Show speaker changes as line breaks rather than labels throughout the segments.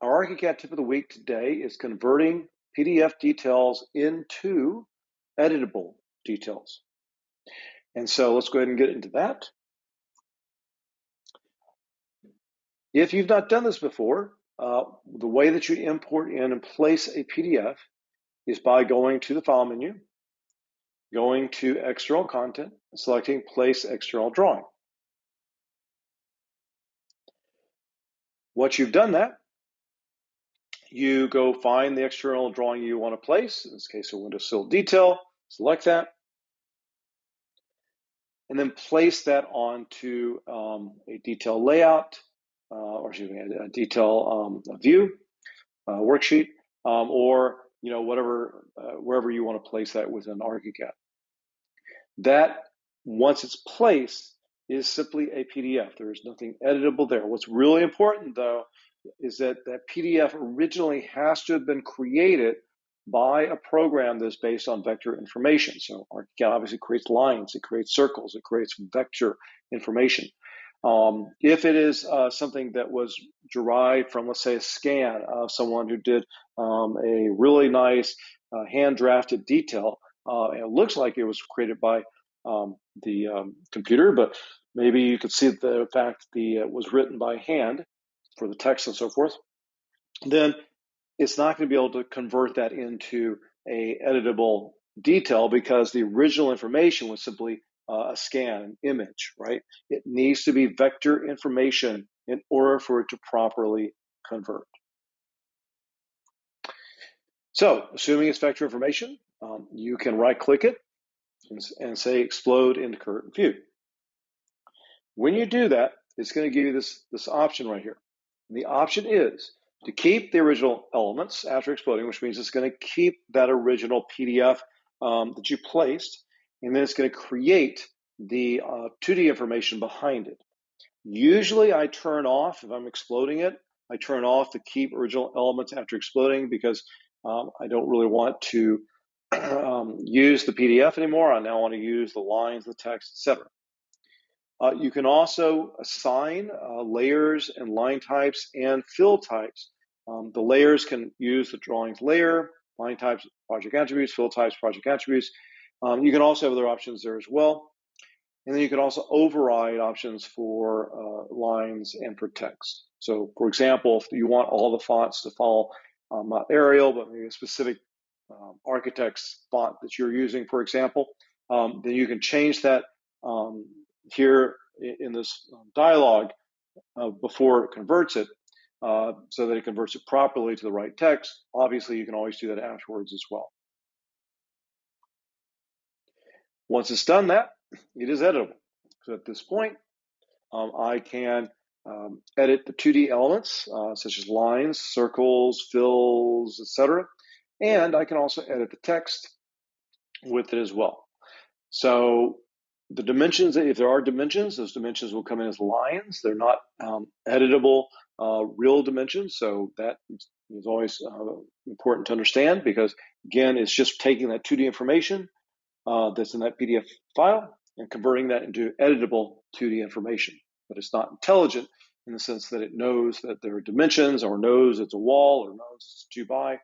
Our ArchiCAD tip of the week today is converting PDF details into editable details. And so let's go ahead and get into that. If you've not done this before, the way that you import in and place a PDF is by going to the File menu, going to External Content, and selecting Place External Drawing. Once you've done that, you go find the external drawing you want to place. In this case, a window sill detail. Select that, and then place that onto a detail layout, or excuse me, a detail view, worksheet, or whatever, wherever you want to place that within ArchiCAD. That, once it's placed, is simply a PDF. There is nothing editable there. What's really important, though, is that that PDF originally has to have been created by a program that's based on vector information. So ArchiCAD obviously creates lines, it creates circles, it creates vector information. If it is something that was derived from, let's say, a scan of someone who did a really nice hand-drafted detail, and it looks like it was created by the computer, but maybe you could see the fact it was written by hand for the text and so forth, then it's not going to be able to convert that into a editable detail because the original information was simply a scan, an image, right? It needs to be vector information in order for it to properly convert. So, assuming it's vector information, you can right-click it and say Explode into Current View. When you do that, it's going to give you this option right here. And the option is to keep the original elements after exploding, which means it's going to keep that original PDF that you placed, and then it's going to create the 2D information behind it. Usually I turn off, if I'm exploding it, I turn off the keep original elements after exploding because I don't really want to use the PDF anymore. I now want to use the lines, the text, etc. You can also assign layers and line types and fill types. The layers can use the drawings layer, line types, project attributes, fill types, project attributes. You can also have other options there as well. And then you can also override options for lines and for text. So for example, if you want all the fonts to follow not Arial, but maybe a specific architect's font that you're using, for example, then you can change that here in this dialog before it converts it so that it converts it properly to the right text. Obviously, you can always do that afterwards as well. Once it's done that, it is editable. So at this point, I can edit the 2D elements, such as lines, circles, fills, etc. And I can also edit the text with it as well. So the dimensions, if there are dimensions, those dimensions will come in as lines. They're not editable real dimensions, so that is always important to understand because, again, it's just taking that 2D information that's in that PDF file and converting that into editable 2D information. But it's not intelligent in the sense that it knows that there are dimensions or knows it's a wall or knows it's a 2x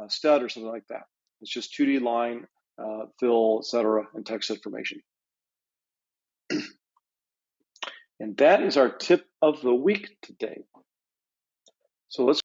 stud or something like that. It's just 2D line, fill, etc., and text information. And that is our tip of the week today. So let's